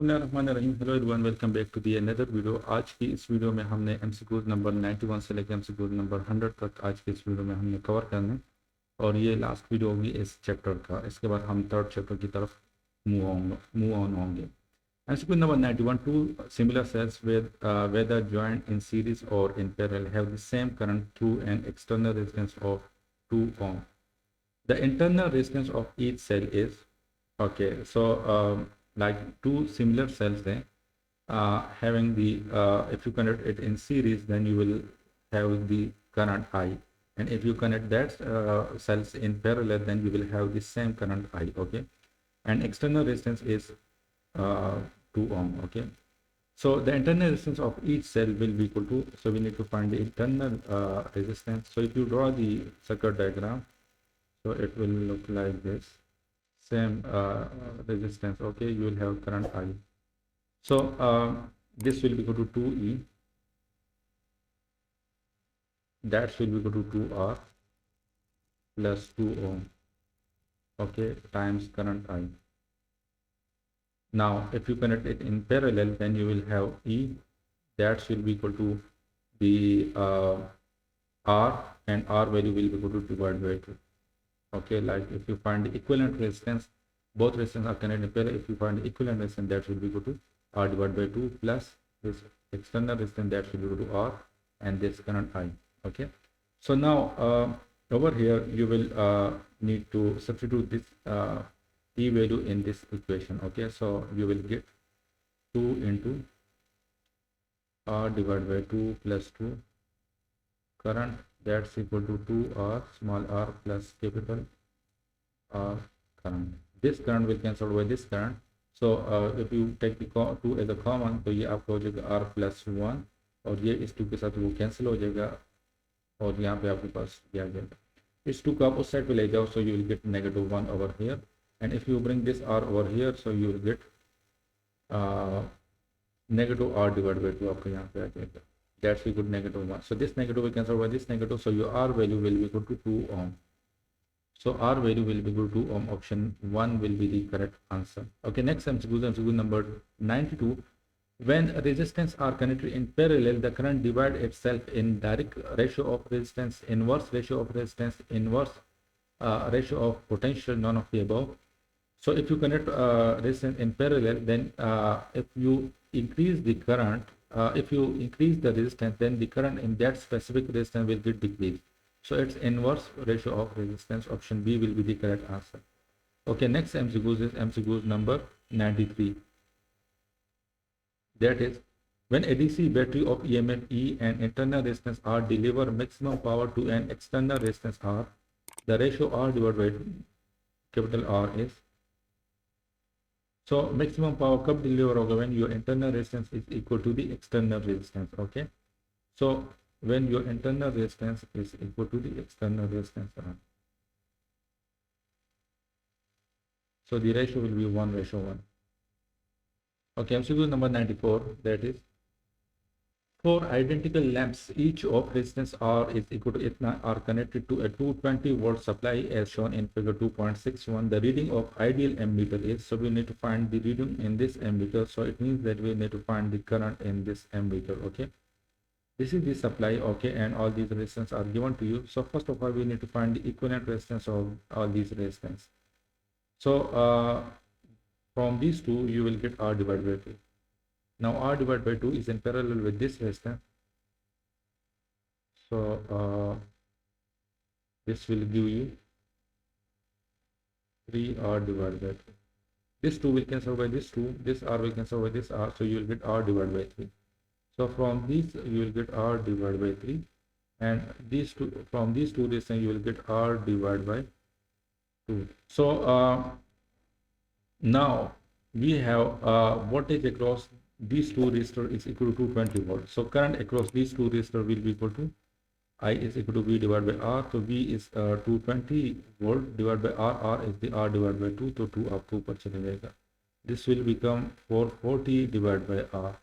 बिस्मिल्लाहिर्रहमानिर्रहीम। Hello everyone, welcome back to the another video. आज की इस वीडियो में हमने एमसीक्यूज नंबर 91 से लेकर एमसीक्यूज नंबर 100 तक आज की इस वीडियो में हमने कवर करना है और ये लास्ट वीडियो होगी इस चैप्टर का। इसके बाद हम थर्ड चैप्टर की तरफ मूव ऑन होंगे। MCQ number 91, two similar cells whether joined in series or in parallel have the same current through an external resistance of 2 ohm. The internal resistance of each cell is okay. So like two similar cells there having the if you connect it in series, then you will have the current I, and if you connect that cells in parallel, then you will have the same current I. Okay, and external resistance is 2 ohm. Okay, so the internal resistance of each cell will be equal to, so we need to find the internal resistance. So if you draw the circuit diagram, so it will look like this. Same resistance. Okay, you will have current I. So this will be equal to 2E, that will be equal to 2R plus 2 ohm. Okay, times current I. Now if you connect it in parallel, then you will have E, that will be equal to the R, and R value will be equal to divided by 2. Okay, like if you find the equivalent resistance, both resistance are connected in parallel. If you find the equivalent resistance, that will be equal to R divided by 2 plus this external resistance, that will be equal to R, and this current I. Okay, so now over here you will need to substitute this E value in this equation. Okay, so you will get 2 into R divided by 2 plus 2 current, that's equal to 2R small r plus capital R current. This current will cancel by this current. So if you take the 2 as a common, तो ये आपका हो जाएगा R plus 1, और ये इस 2 के साथ वो कैंसिल हो जाएगा, और यहाँ पे आपके पास दिया जाएगा। इस 2 को आप उस साइड पे ले जाओ, so you will get -1 over here, and if you bring this R over here, so you will get negative R divided by 2 आपका यहाँ पे आ जाएगा, that's equal to -1. So this negative will cancel by this negative, so your R value will be equal to 2 ohm. So R value will be equal to 2 ohm. Option 1 will be the correct answer. Okay, next MCQ number 92. When resistance are connected in parallel, the current divide itself in direct ratio of resistance, inverse ratio of resistance, inverse ratio of potential, none of the above. So if you connect resistance in parallel, then if you increase the current, if you increase the resistance, then the current in that specific resistance will get decreased. So it's inverse ratio of resistance. Option B will be the correct answer. Okay, next MCQ is MCQ number 93. That is, when a DC battery of EMF E and internal resistance R deliver maximum power to an external resistance R, the ratio R divided by capital R is. So maximum power कब deliver होगा? When your internal resistance is equal to the external resistance. Okay, so when your internal resistance is equal to the external resistance, so the ratio will be 1:1. Okay, MCQ number 94. That is, 4 identical lamps, each of resistance R is equal to itna, are connected to a 220-volt supply as shown in figure 2.61. The reading of ideal ammeter is, so we need to find the reading in this ammeter. So it means that we need to find the current in this ammeter. Okay, this is the supply. Okay, and all these resistance are given to you. So first of all, we need to find the equivalent resistance of all these resistance. So from these two, you will get R divided by 2. Now R divided by 2 is in parallel with this resistance. So this will give you 3R divided by 2. This 2 will cancel by this 2. This R will cancel by this R. So you will get R divided by 3. So from these you will get R divided by 3. And these two, from these two resistance you will get R divided by 2. So now we have voltage across these two resistors is equal to 220 volts. So current across these two resistors will be equal to I is equal to V divided by R. So V is 220 volt divided by R. R is the R divided by 2. So 2 आपको ऊपर चले जाएगा. This will become 440 divided by R.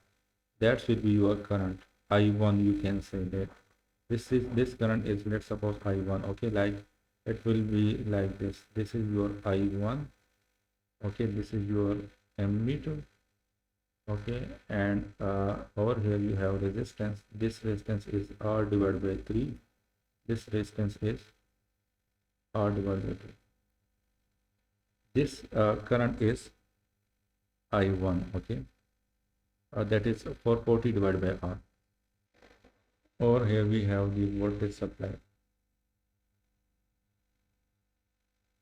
That will be your current I1. You can say that this current is, let's suppose, I1. Okay, like it will be like this. This is your I1. Okay, this is your ammeter, Okay, and over here you have resistance. This resistance is R divided by 3. This resistance is R divided by 3. This current is I1. Okay, that is 440 divided by R. Over here we have the voltage supply.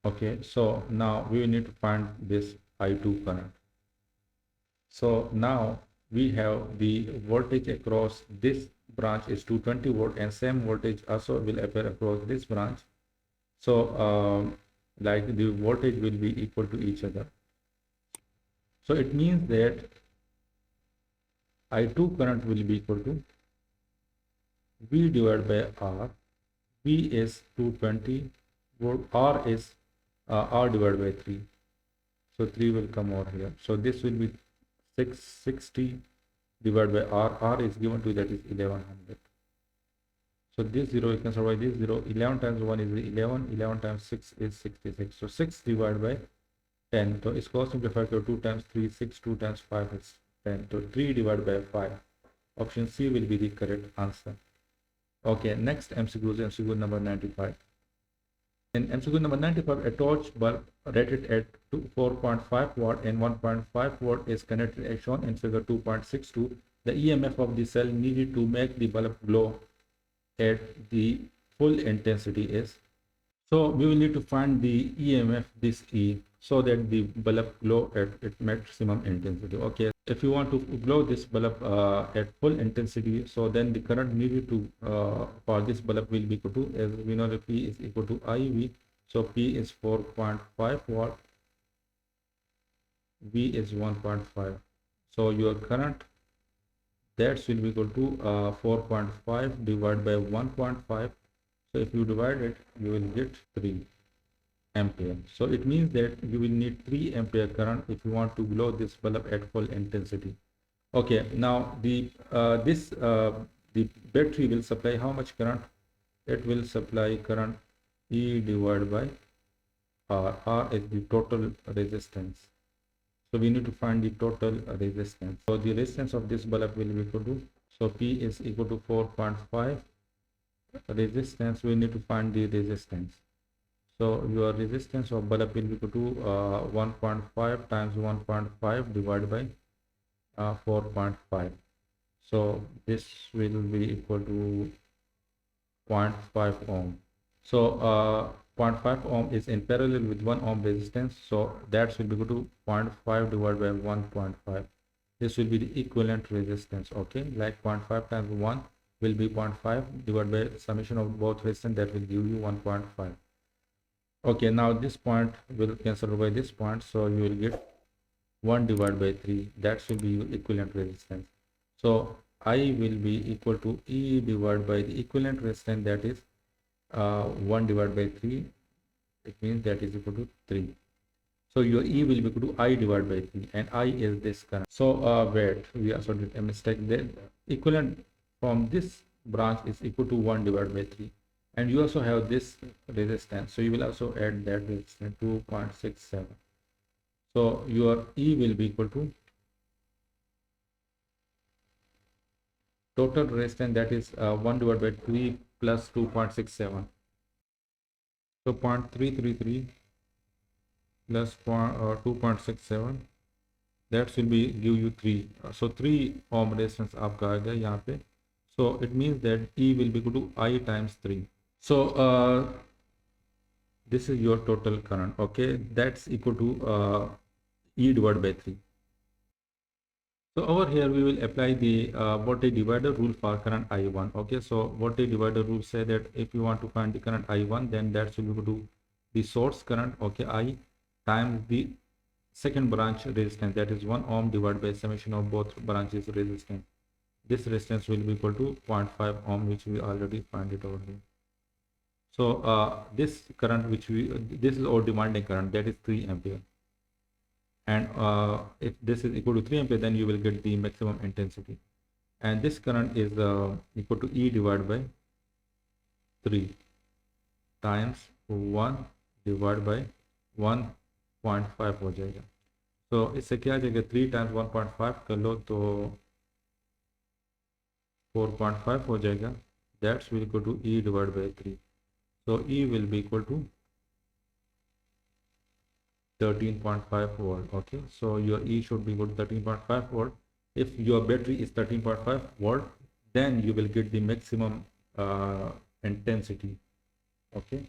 Okay, so now we need to find this I2 current. So now we have the voltage across this branch is 220 volt, and same voltage also will appear across this branch. So like the voltage will be equal to each other. So it means that I2 current will be equal to V divided by R. V is 220 volt, R is R divided by 3. So 3 will come over here. So this will be 660 divided by R. R is given to, that is 1100. So this 0 you can survive this 0. 11 times 1 is 11. 11 times 6 is 66. So 6 divided by 10. So it's cross simplified to 2 times 3, 6, 2 times 5 is 10. So 3 divided by 5. Option C will be the correct answer. Okay, next MCQ is MCQ number 95. In MCQ number 95, a torch bulb rated at 4.5 watt and 1.5 watt is connected as shown in figure 2.62. The EMF of the cell needed to make the bulb glow at the full intensity is. So we will need to find the EMF, this E, so that the bulb glow at its maximum intensity. Okay, if you want to glow this bulb at full intensity, so then the current needed to for this bulb will be equal to, as we know, the P is equal to IV. So P is 4.5 watt, V is 1.5. So your current, that will be equal to 4.5 divided by 1.5. So if you divide it, you will get 3 ampere. So it means that you will need 3 ampere current if you want to glow this bulb at full intensity. Okay, now the the battery will supply how much current? It will supply current E divided by R. R is the total resistance. So we need to find the total resistance. So the resistance of this bulb will be equal to, so P is equal to 4.5. Resistance, we need to find the resistance. So your resistance of bulb will be equal to 1.5 times 1.5 divided by 4.5. So this will be equal to 0.5 ohm. So 0.5 ohm is in parallel with 1 ohm resistance. So that will be equal to 0.5 divided by 1.5. This will be the equivalent resistance. Okay, like 0.5 times 1 will be 0.5 divided by summation of both resistance, that will give you 1.5. Okay, now this point will cancel by this point, so you will get 1 divided by 3. That will be your equivalent resistance. So I will be equal to E divided by the equivalent resistance, that is 1 divided by 3. It means that is equal to 3. So your E will be equal to I divided by 3, and I is this current. So wait, we also did a mistake there. Equivalent from this branch is equal to 1 divided by 3, and you also have this resistance, so you will also add that resistance, 2.67. so your E will be equal to total resistance, that is 1 divided by 3 plus 2.67. so 0.333 plus 2.67, that will be give you 3. So 3 ohm resistance आपका आ गया यहाँ पे. So it means that E will be equal to I times 3. So this is your total current. Okay, that's equal to E divided by 3. So over here we will apply the voltage divider rule for current I1. Okay, so voltage divider rule say that if you want to find the current I1, then that will be equal to the source current, okay, I times the second branch resistance, that is 1 ohm divided by summation of both branches resistance. This resistance will be equal to 0.5 ohm, which we already find it over here. So this current which this is our demanding current, that is 3 ampere. And if this is equal to 3 ampere, then you will get the maximum intensity. And this current is equal to E divided by 3 times 1 divided by 1.5 हो जाएगा. तो इससे क्या आ जाएगा, 3 times 1.5 कर लो तो 4.5 हो जाएगा, that's will equal to E divide by 3. So E will be equal to 13.5 volt. Okay, so your E should be equal to 13.5 volt. If your battery is 13.5 volt, then you will get the maximum intensity. Okay,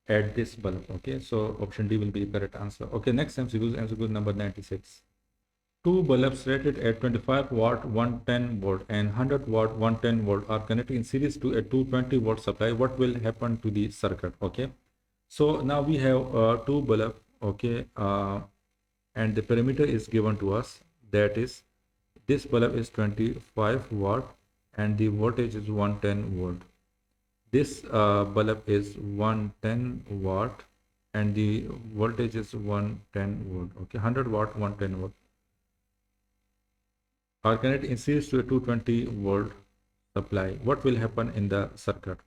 at this bulb. Okay, so option D will be the correct answer. Okay, next MCQ number 96. Two bulbs rated at 25 watt 110 volt and 100 watt 110 volt are connected in series to a 220 volt supply. What will happen to the circuit? Okay, so now we have two bulb. Okay, and the parameter is given to us, that is this bulb is 25 watt and the voltage is 110 volt. This bulb is 110 watt and the voltage is 110 volt. Okay, 100 watt 110 volt are connected in series to a 220 volt supply. What will happen in the circuit?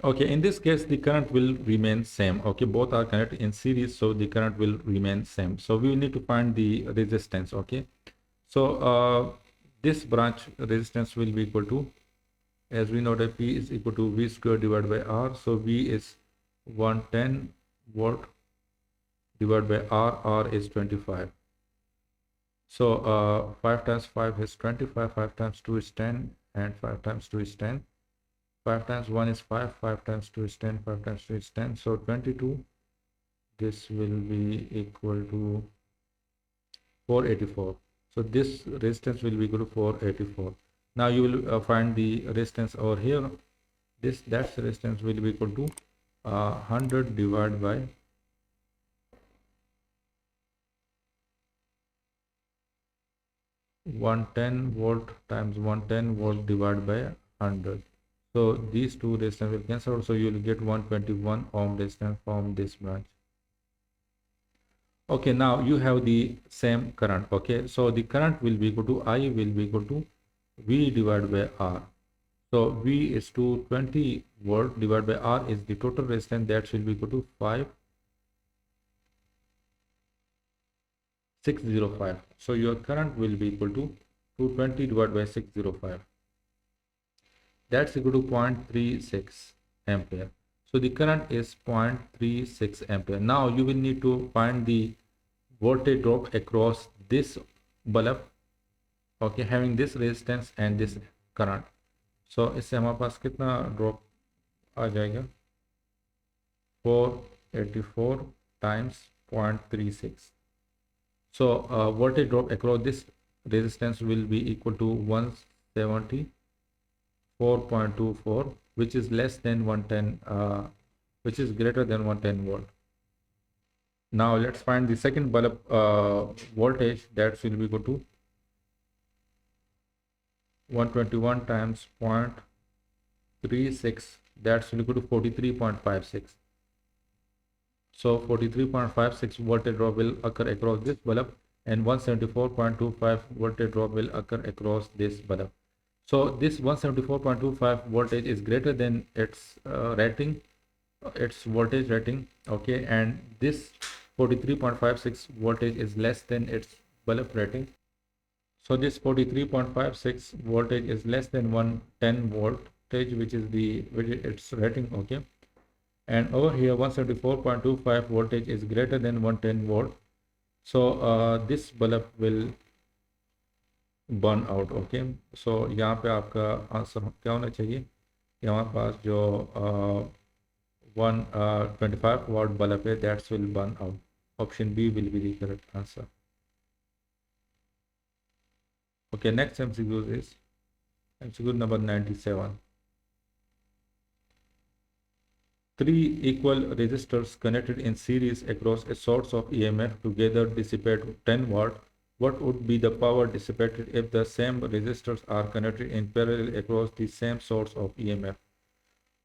Okay, in this case the current will remain same. Okay, both are connected in series, so the current will remain same. So we will need to find the resistance. Okay, so this branch resistance will be equal to, as we know that P is equal to V square divided by R. So V is 110 volt divided by R is 25. So 5 times 5 is 25, 5 times 2 is 10, and 5 times 2 is 10. 5 times 1 is 5, 5 times 2 is 10, 5 times 2 is 10. So 22, this will be equal to 484. So this resistance will be equal to 484. Now you will find the resistance over here. That resistance will be equal to 100 divided by 110 volt times 110 volt divided by 100. So these two resistance will cancel out. So you will get 121 ohm resistance from this branch. Okay, now you have the same current. Okay, so the current will be equal to I will be equal to V divided by R. So V is 220 volt divided by R is the total resistance, that will be equal to 5605. So your current will be equal to 220 divided by 605. That's equal to 0.36 ampere. So the current is 0.36 ampere. Now you will need to find the voltage drop across this bulb. Okay, having this resistance and this current. So इससे हमारे पास कितना drop आ जाएगा, 484 times 0.36. So voltage drop across this resistance will be equal to 174.24, which is less than 110, which is greater than 110 volt. Now let's find the second bulb voltage, that will be equal to 121 times 0.36, that will be equal to 43.56. So 43.56 voltage drop will occur across this bulb and 174.25 voltage drop will occur across this bulb. So this 174.25 voltage is greater than its rating, its voltage rating. Okay, and this 43.56 voltage is less than its bulb rating. So this 43.56 voltage is less than 110 voltage, which is its rating. Okay, and over here 174.25 voltage is greater than 110 volt. So this bulb will burn out. Okay, so यहाँ पे आपका answer क्या होना चाहिए कि हमारे पास जो 125 watt bulb है, that will burn out. Option B will be the correct answer. Okay, next MCQ is MCQ number 97. Three equal resistors connected in series across a source of EMF together dissipate 10 watt. What would be the power dissipated if the same resistors are connected in parallel across the same source of EMF?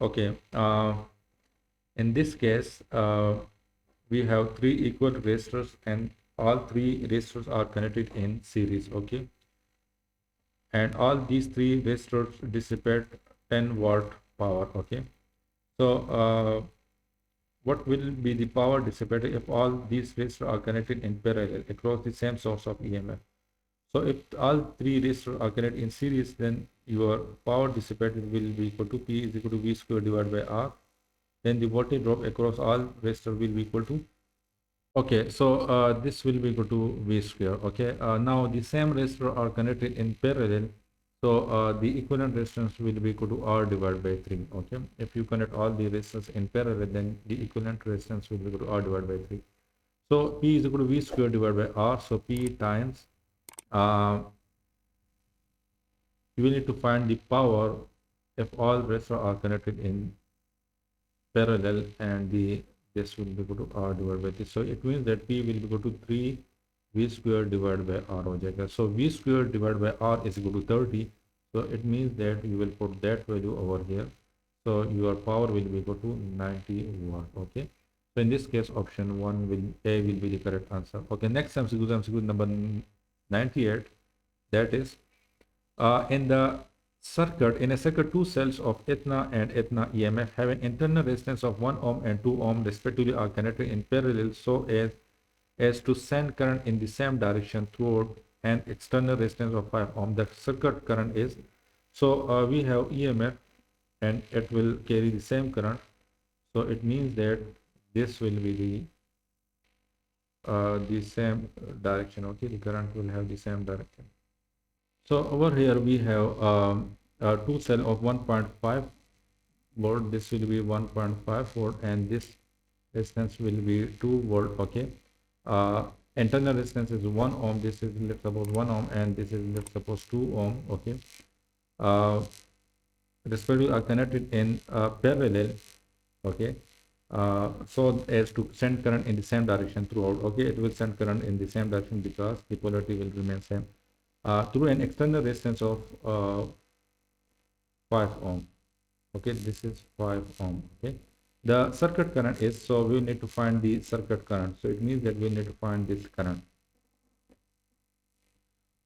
Okay, in this case, we have three equal resistors and all three resistors are connected in series. Okay, and all these three resistors dissipate 10 watt power. Okay, so what will be the power dissipated if all these resistors are connected in parallel across the same source of EMF? So if all three resistors are connected in series, then your power dissipated will be equal to P is equal to V square divided by R. Then the voltage drop across all resistors will be equal to, okay, so this will be equal to V square. Okay, now the same resistors are connected in parallel. So the equivalent resistance will be equal to R divided by 3. Okay, if you connect all the resistors in parallel, then the equivalent resistance will be equal to R divided by 3. So P is equal to V square divided by R. So P times, you will need to find the power if all resistors are connected in parallel, and the this will be equal to R divided by 3. So it means that P will be equal to 3 V square divided by R हो जाएगा. So V square divided by R is equal to 30. So it means that you will put that value over here. So your power will be equal to 90 watt. Okay. So in this case, option 1 will A will be the correct answer. Okay. Next MCQ number 98. That is, in the circuit, in a circuit, two cells of ethna and ethna EMF having internal resistance of 1 ohm and 2 ohm respectively are connected in parallel so as to send current in the same direction throughout an external resistance of 5 ohm. The circuit current is, so we have EMF and it will carry the same current. So it means that this will be the same direction. Okay, the current will have the same direction. So over here we have two cell of 1.5 volt. This will be 1.5 volt, and this resistance will be 2 volt. Okay, internal resistance is 1 ohm. This is, let's suppose, 1 ohm, and this is, let's suppose, 2 ohm. Okay, respectively are connected in parallel. Okay, so as to send current in the same direction throughout. Okay, it will send current in the same direction because the polarity will remain same through an external resistance of 5 ohm. Okay, this is 5 ohm. Okay, the circuit current is, so we need to find the circuit current. So it means that we need to find this current.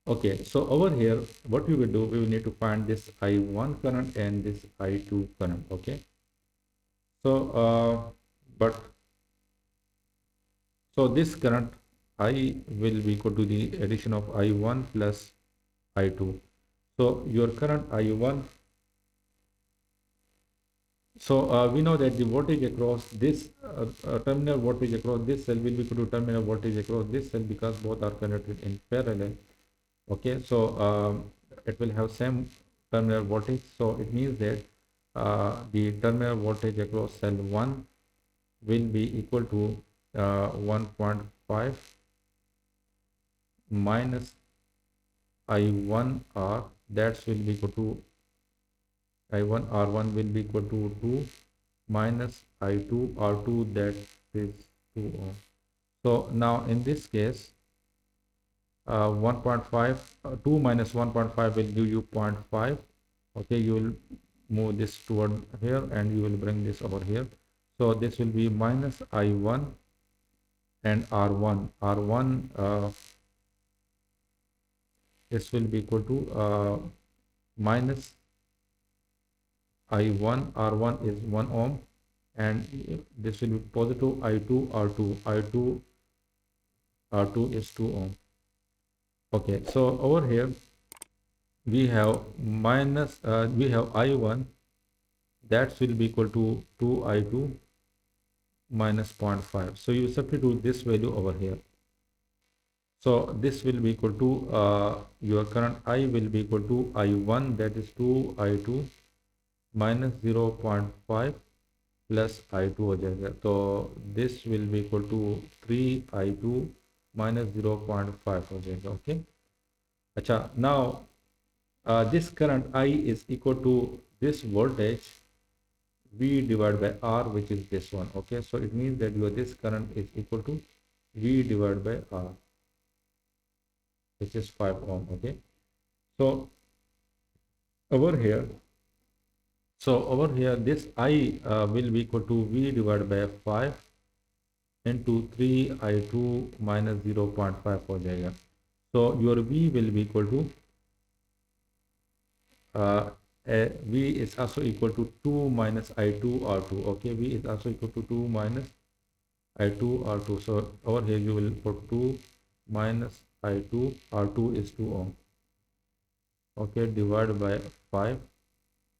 Okay, so over here, what we will do, we will need to find this I1 current and this I2 current. Okay, so so this current I will be equal to the addition of I1 plus I2. So your current I1, so we know that the voltage across this terminal voltage across this cell will be equal to terminal voltage across this cell because both are connected in parallel. Okay, so it will have same terminal voltage. So it means that the terminal voltage across cell 1 will be equal to 1.5 minus I1R. That will be equal to I1 R1 will be equal to 2 minus I2 R2, that is 2 ohm. So now in this case, 1.5 2 minus 1.5 will give you 0.5. Okay, you will move this toward here and you will bring this over here. So this will be minus I1 and R1. This will be equal to minus I1. R1 is 1 ohm, and this will be positive I2 R2. R2 is 2 ohm. Okay, so over here we have minus we have I1, that will be equal to 2 I2 minus 0.5. So you substitute this value over here. So this will be equal to your current I will be equal to I1, that is 2 I2 minus 0.5 plus I2 हो जाएगा. So this will be equal to 3 I2 minus 0.5 हो जाएगा. Okay. अच्छा, now this current I is equal to this voltage V divided by R, which is this one. Okay, so it means that your this current is equal to V divided by R, which is 5 ohm. Okay, so over here, this I will be equal to V divided by 5 into 3 I2 minus 0.5 हो जाएगा. So your V will be equal to V is also equal to 2 minus I2 R2. Okay, V is also equal to 2 minus I2 R2. So over here you will put 2 minus I2 R2 is 2 ohm. Okay, divided by 5,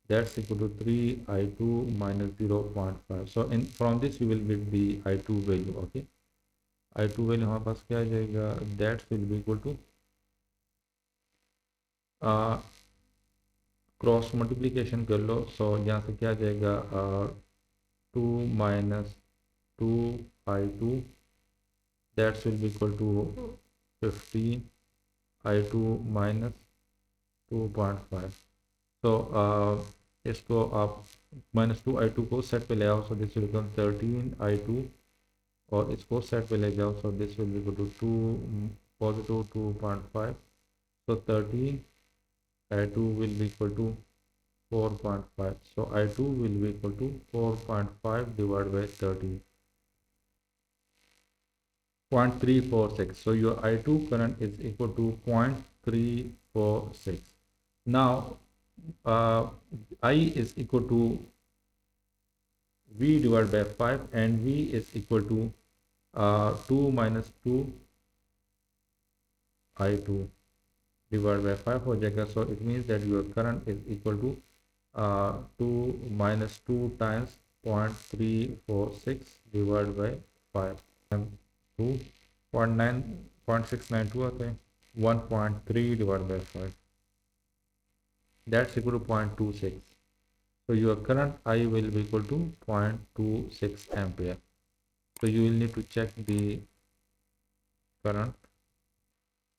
that's equal to 3 I2 minus 0.5. So in from this you will get the I2 value. Okay, I2 value हमारे पास क्या आ जाएगा, that will be equal to cross multiplication कर लो. सो यहाँ से क्या आ जाएगा, 2 minus 2 I2 that will be equal to 15 I2 minus 2.5. तो इसको आप -2 I2 को सेट पे ले आओ. सो दिस विल बिकम 13 I2 और इसको सेट पे ले जाओ. So this will be equal to 2 positive 2.5. so 13 I2 will be equal to 4.5. so I2 will be equal to 4.5 divided by 30. 0.346. So your I2 current is equal to 0.346. Now I is equal to V divided by 5 and V is equal to 2 minus 2 I2 divided by 5 हो जाएगा. So it means that your current is equal to 2 minus 2 times 0.346 divided by 5 and 2 0.692 आता है. 1.3 divided by 5, that's equal to 0.26. so your current I will be equal to 0.26 ampere. so you will need to check the current.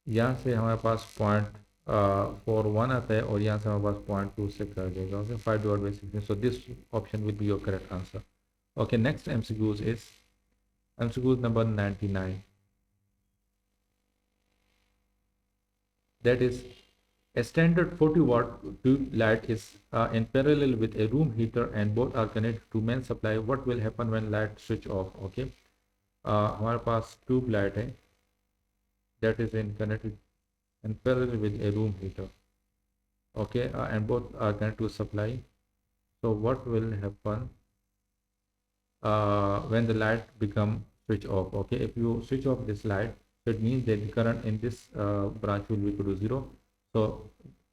यहाँ से हमारे पास 0.41 आता है और यहाँ से हमारे पास 0.26 आ जाएगा. Okay, 5 divided by 16. so this option will be your correct answer. okay, next MCQs is MCQs number 99. that is, a standard 40 watt tube light is in parallel with a room heater and both are connected to main supply. what will happen when light switch off? okay, हमारे पास tube light है that is in connected in parallel with a room heater. okay, and both are connected to supply. so what will happen when the light become switch off? okay, if you switch off this light, so it means that the current in this branch will be equal to 0. so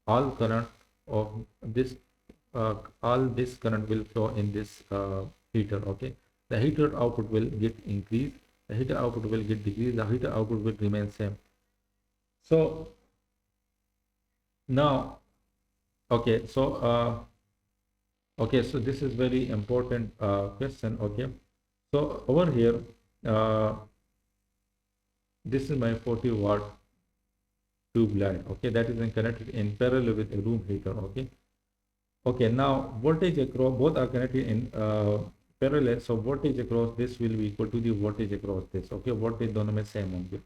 all current of this all this current will flow in this heater. okay, the heater output will get increased, the heater output will get decreased, the heater output will remain same. so now okay, so this is very important question. okay, so over here this is my 40 watt tube light. okay, that is connected in parallel with a room heater. okay, okay, now voltage across both are connected in parallel. so voltage across this will be equal to the voltage across this. okay, voltage दोनों में same होंगे.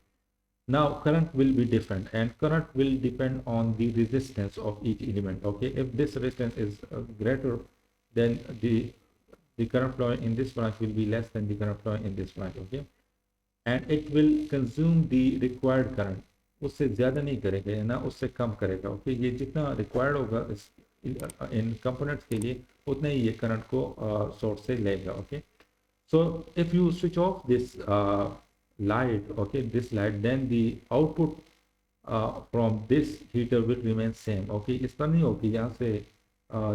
now current will be different and current will depend on the resistance of each element. okay, if this resistance is greater, then the current flowing in this branch will be less than the current flowing in this branch. okay, and it will consume the required current. उससे ज़्यादा नहीं करेगा ना उससे कम करेगा. Okay, ये जितना required होगा इस इन कंपोनेंट्स के लिए उतना ही ये करंट को सोर्स से लेगा. Okay, so if you switch off this light, okay, this light, then the output from this heater will remain same. okay, इस तरह नहीं होगी यहाँ से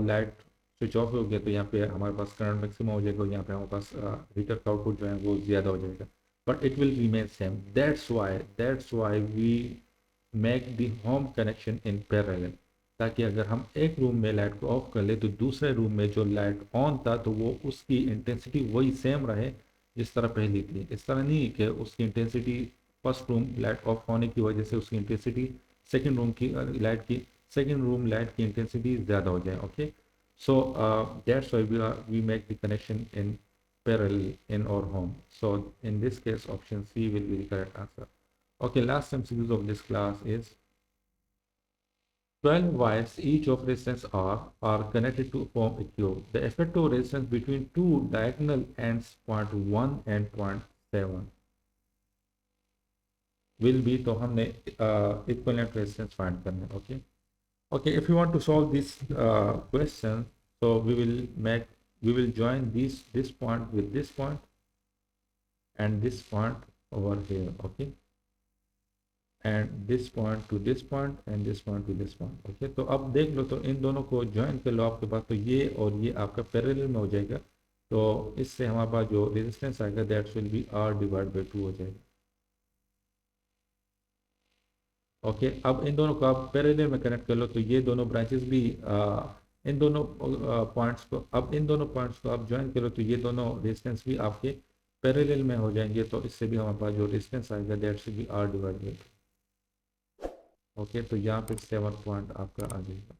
लाइट स्विच ऑफ हो गया तो यहाँ पे हमारे पास करंट मैक्सिमम हो जाएगा, यहाँ पे हमारे पास हीटर का आउटपुट जो है वो ज़्यादा हो जाएगा, but it will remain same. that's why we make the home connection in parallel, ताकि अगर हम एक रूम में लाइट को ऑफ कर ले तो दूसरे रूम में जो लाइट ऑन था तो वो उसकी इंटेंसिटी वही सेम रहे जिस तरह पहली थी. इस तरह नहीं कि उसकी intensity first room light of होने की वजह से उसकी इंटेंसिटी सेकंड रूम की लाइट की इंटेंसिटी ज़्यादा हो जाए. Okay, so that's why we make the connection in parallel in our home. so in this case option C will be the correct answer. okay, last MCQs of this class is 12 wires each of resistance R are connected to form a cube. The effective resistance between two diagonal ends 0.1 and 0.7 will be, तो हमने equivalent resistance find करना है. okay, Okay, if you want to solve this question, so we will join this point with this point and this point over here. Okay, and this point to this point and this point to this point. Okay, तो अब देख लो, तो इन दोनों को join कर लो आपके पास, तो ये और ये आपका पैरेलल में हो जाएगा। तो इससे हमारे पास जो रेजिस्टेंस आएगा that will be R divide by 2 हो जाएगा। ओके, अब इन दोनों को आप पैरेलल में कनेक्ट कर लो, तो ये दोनों ब्रांचेस भी इन दोनों पॉइंट्स को, अब इन दोनों पॉइंट्स को आप ज्वाइन करो, तो ये दोनों रेजिस्टेंस भी आपके पैरेलल में हो जाएंगे। तो इससे भी हमारे पास जो रेजिस्टेंस आएगा that will be R divide by 2। Okay, तो यहाँ पे 7 पॉइंट आपका आ जाएगा।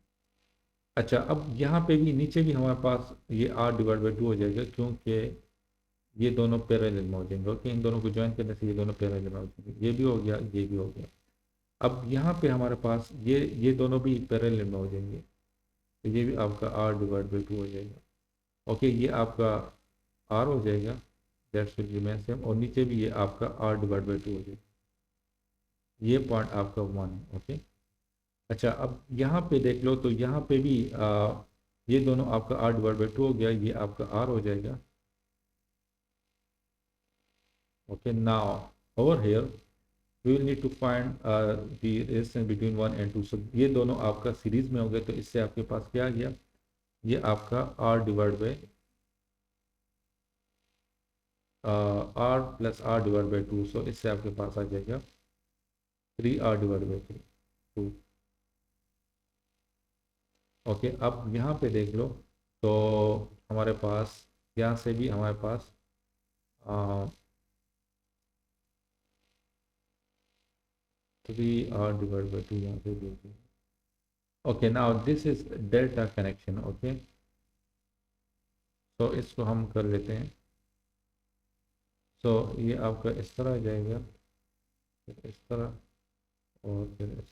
अच्छा, अब यहाँ पे भी नीचे भी हमारे पास ये R डिवाइड बाई 2 हो जाएगा, क्योंकि ये दोनों पैरेलल में हो जाएंगे। ओके, इन दोनों को ज्वाइन करने से ये दोनों पैरेलल में हो जाएंगे। ये भी हो गया, ये भी हो गया। अब यहाँ पे हमारे पास ये दोनों भी पैरेलल में हो जाएंगे, तो ये भी आपका R डिवाइड बाई 2 हो जाएगा। ओके, ये आपका R हो जाएगा, दैट्स विल रिमेन सेम, और नीचे भी ये आपका R डिवाइड बाई 2 हो जाएगा। ये पॉइंट आपका 1 है। ओके, अच्छा, अब यहाँ पे देख लो, तो यहाँ पे भी ये दोनों आपका R डिवाइड बाई 2 हो गया, ये आपका R हो जाएगा। Okay, now over here we will need to find the resistance between 1 and 2। so ये दोनों आपका सीरीज में हो गए, तो इससे आपके पास क्या आ गया, ये आपका R divide by R plus R divide by 2। सो इससे आपके पास आ जाएगा 3R डिवाइड बाई 2। ओके, अब यहाँ पे देख लो, तो हमारे पास यहाँ से भी हमारे पास 3R डिवाइड बाई 2 यहाँ पे देखिए। Okay, now this is delta connection. Okay, तो इसको हम कर लेते हैं। तो ये आपका इस तरह आ जाएगा, फिर इस तरह, और फिर इस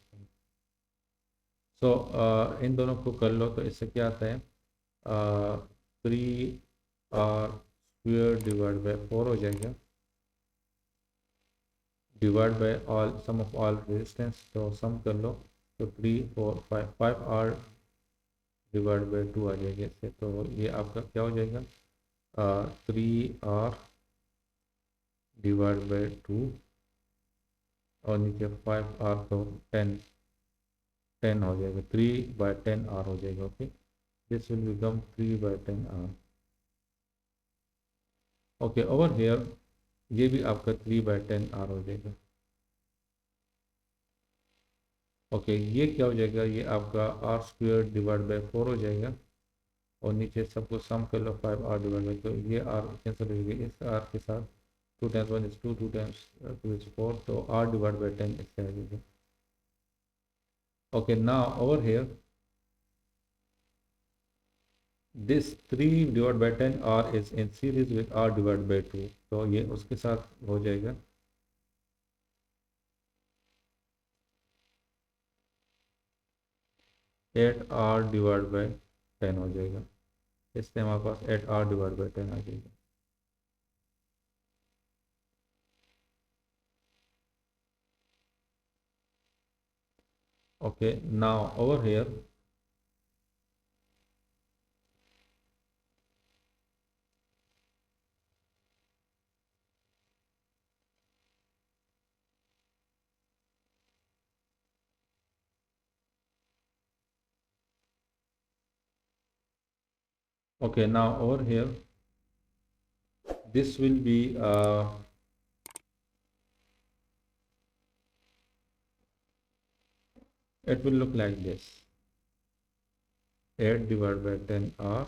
तरह। इन दोनों को कर लो, तो इससे क्या आता है, 3R² डिवाइड बाई 4 हो जाएगा, divide by all sum of all resistance. तो सम कर लो, तो 3 4 5 5R डिवाइड बाई 2 आ जाएगा इससे। तो ये आपका क्या हो जाएगा, 3R डिवाइड बाई 2, और नीचे 5R, तो 10 हो जाएगा, 3/10R हो जाएगा। Okay, this will become 3/10R। Okay, over here ये भी आपका 3/10R हो जाएगा। ओके, ये क्या हो जाएगा, ये आपका R² डिवाइड बाई 4 हो जाएगा, और नीचे सबको सम कर लो, 5R डिवाइड बाई, तो ये R कैंसिल हो जाएगा इस R के साथ, 2 टाइम्स 1 इज 2, 2 टाइम्स 2 इज 4, तो R डिवाइड बाई 10 इससे आ जाएगा। Okay, now over hair this 3 divided by 10R is in series with R divided by 2। तो ये उसके साथ हो जाएगा, एट R डिवाइड बाई 10 हो जाएगा। इससे हमारे पास 8R डिवाइड बाई 10 आ जाएगा। Okay, now over hair okay, now over here this will be it will look like this, 8 divided by 10R।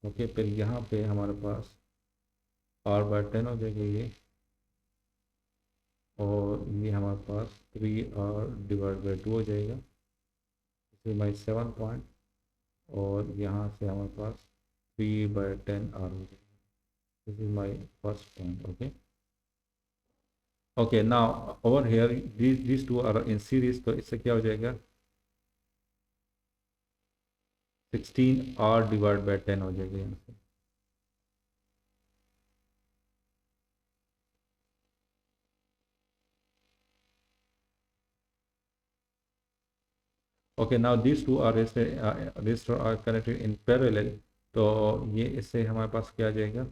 Okay, फिर यहाँ पे हमारे पास R/10 हो जाएगा ये, और ये हमारे पास 3R डिवाइड बाई 2 हो जाएगा, दिस इज माई 7 पॉइंट, और यहाँ से हमारे पास 3/10R हो जाएगा, this is my first point. Okay, okay, now over here these two are in series, तो इससे क्या हो जाएगा, 16R डिवाइड बाई 10 हो जाएगा यहाँ से। Okay, now this two are resistor are connected in parallel, तो ये इससे हमारे पास क्या आ जाएगा,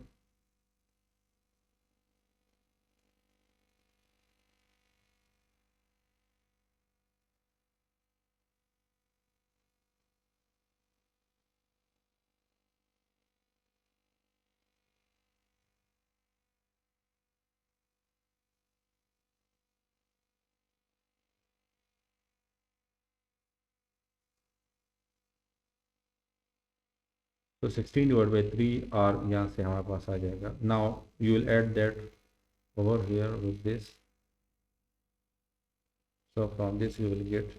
तो 16/3 आर यहाँ से हमारे पास आ जाएगा. Now you will add that over here with this, so from this you will get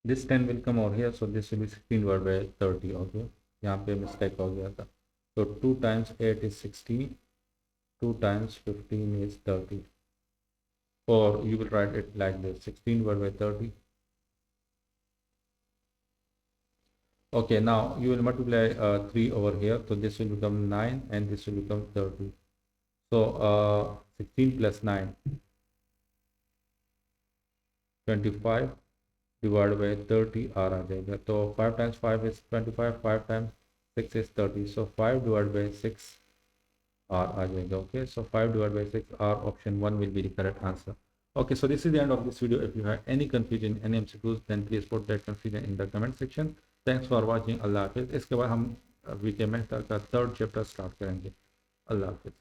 this 10 will come over here, so this will be 16/30. okay, यहाँ पे mistake हो गया था. So 2 times 8 is 16, 2 times 15 is 30, or you will write it like this, 16/30. Okay, now you will multiply 3 over here, so this will become 9 and this will become 30. So 16 plus 9, 25 divided by 30 r आ जाएगा. तो 5 times 5 is 25, 5 times 6 is 30, so 5 divided by 6 r आ जाएगा. Okay, so 5 divided by 6 r, option 1 will be the correct answer. Okay, so this is the end of this video. If you have any confusion, any MCQs, then please put that confusion in the comment section. Thanks for watching. अल्लाह हाफिज़. इसके बाद हम VK Mehta का 3rd chapter start करेंगे. अल्लाह हाफिज़.